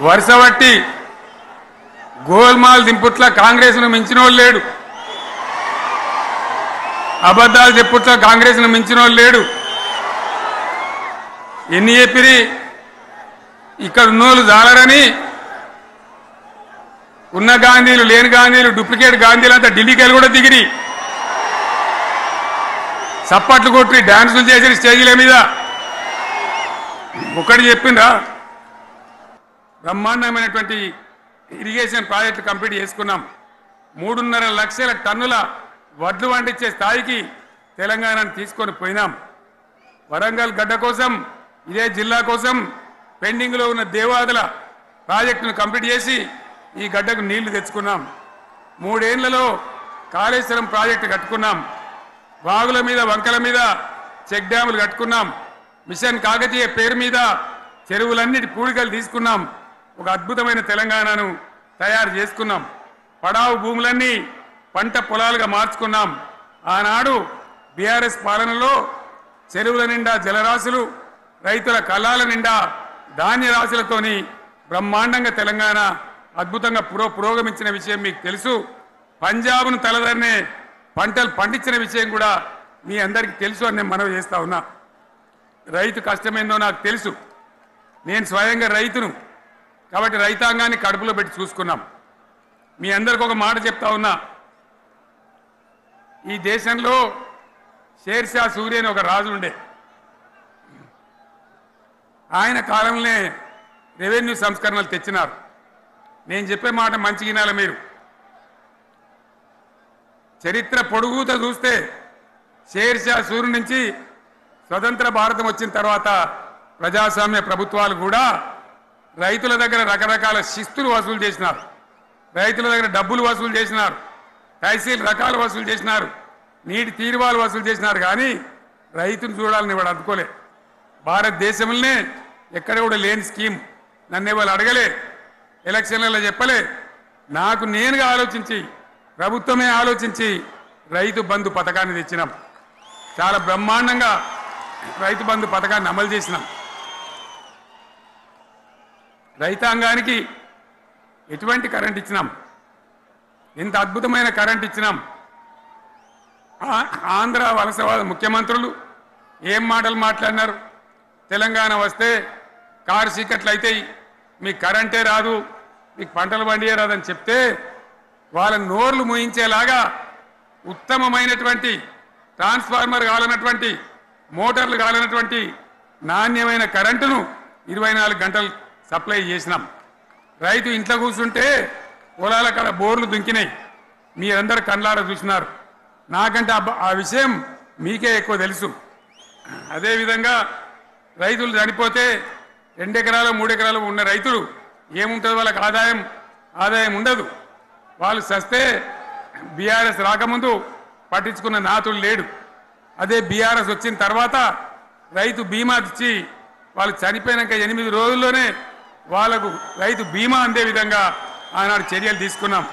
వరుసబట్టి గోల్మాల్ దింపుట్ల కాంగ్రెస్ను మించినోళ్ళు లేడు, అబద్ధాలు చెప్పుట్ల కాంగ్రెస్ను మించినోళ్ళు లేడు. ఎన్ని చెప్పిరి ఇక్కడ ఉన్నోళ్ళు జాలరని ఉన్న గాంధీలు లేని గాంధీలు డూప్లికేట్ గాంధీలు అంతా ఢిల్లీకి కూడా దిగిరి, చప్పట్లు కొట్టి డాన్సులు చేసి స్టేజీల మీద. ఒకటి చెప్పిండ్రా, బ్రహ్మాండమైనటువంటి ఇరిగేషన్ ప్రాజెక్టు కంప్లీట్ చేసుకున్నాం. 3.5 లక్షల టన్నుల వడ్లు పండించే స్థాయికి తెలంగాణను తీసుకొని పోయినాం. వరంగల్ గడ్డ కోసం, ఇదే జిల్లా కోసం పెండింగ్లో ఉన్న దేవాదుల ప్రాజెక్టును కంప్లీట్ చేసి ఈ గడ్డకు నీళ్లు తెచ్చుకున్నాం. 3 ఏళ్లలో కాళేశ్వరం ప్రాజెక్టు కట్టుకున్నాం. వాగుల మీద వంకల మీద చెక్ డ్యాములు కట్టుకున్నాం. మిషన్ కాకతీయ పేరు మీద చెరువులన్నిటి పూడికలు తీసుకున్నాం. ఒక అద్భుతమైన తెలంగాణను తయారు చేసుకున్నాం. పడావు భూములన్నీ పంట పొలాలుగా మార్చుకున్నాం. ఆనాడు బీఆర్ఎస్ పాలనలో చెరువుల నిండా జలరాశులు, రైతుల కళ్ళాల నిండా ధాన్య రాశులతోని బ్రహ్మాండంగా తెలంగాణ అద్భుతంగా పురోగమించిన విషయం మీకు తెలుసు. పంజాబ్ను తలదన్నే పంటలు పండించిన విషయం కూడా మీ అందరికీ తెలుసు అని నేను మనవి చేస్తా ఉన్నా. రైతు కష్టమేందో నాకు తెలుసు, నేను స్వయంగా రైతును కాబట్టి రైతాంగాన్ని కడుపులో పెట్టి చూసుకున్నాం. మీ అందరికి ఒక మాట చెప్తా ఉన్నా, ఈ దేశంలో షేర్షా సూరి అని ఒక రాజు ఉండే, ఆయన కాలంలోనే రెవెన్యూ సంస్కరణలు తెచ్చినారు. నేను చెప్పే మాట మంచి వినాలి మీరు. చరిత్ర పొడుగుతో చూస్తే షేర్షా సూరి నుంచి స్వతంత్ర భారతం వచ్చిన తర్వాత ప్రజాస్వామ్య ప్రభుత్వాలు కూడా రైతుల దగ్గర రకరకాల శిస్తులు వసూలు చేసినారు, రైతుల దగ్గర డబ్బులు వసూలు చేసినారు, తహసీల్ రకాలు వసూలు చేసినారు, నీటి తీరువాలు వసూలు చేసినారు. కానీ రైతును చూడాలని వాడు అందుకోలే. భారతదేశంలోనే ఎక్కడ కూడా లేని స్కీమ్, నన్ను వాళ్ళు అడగలే, ఎలక్షన్లలో చెప్పలే. నాకు నేనుగా ఆలోచించి, ప్రభుత్వమే ఆలోచించి రైతు బంధు పథకాన్ని తెచ్చినాం. చాలా బ్రహ్మాండంగా రైతు బంధు పథకాన్ని అమలు చేసినాం. రైతాంగానికి ఎటువంటి కరెంట్ ఇచ్చినాం, ఇంత అద్భుతమైన కరెంట్ ఇచ్చినాం. ఆంధ్ర వలసవాద ముఖ్యమంత్రులు ఏం మాటలు మాట్లాడినారు, తెలంగాణ వస్తే కారు చీకట్లు అవుతాయి, మీకు కరెంటే రాదు, మీకు పంటలు పండియే రాదని చెప్తే వాళ్ళ నోర్లు మోయించేలాగా ఉత్తమమైనటువంటి ట్రాన్స్ఫార్మర్ కావాలన్నటువంటి, మోటార్లు కావాలన్నటువంటి నాణ్యమైన కరెంటును 24 గంటలు సప్లై చేసినాం. రైతు ఇంట్లో కూర్చుంటే పొలాల కాడ బోర్లు దుంకినాయి, మీరందరూ కళ్ళారా చూసినారు. నాకంటే ఆ విషయం మీకే ఎక్కువ తెలుసు. అదేవిధంగా రైతులు చనిపోతే 2 ఎకరాలు 3 ఎకరాలు ఉన్న రైతులు ఏముంటుంది, వాళ్ళకి ఆదాయం ఉండదు. వాళ్ళు చస్తే బీఆర్ఎస్ రాకముందు పట్టించుకున్న నాతుడు లేడు. అదే బీఆర్ఎస్ వచ్చిన తర్వాత రైతు బీమా ఇచ్చి వాళ్ళు చనిపోయినాక 8 రోజుల్లోనే వాళ్లకు రైతు బీమా అందే విధంగా ఆనాడు చర్యలు తీసుకున్నాం.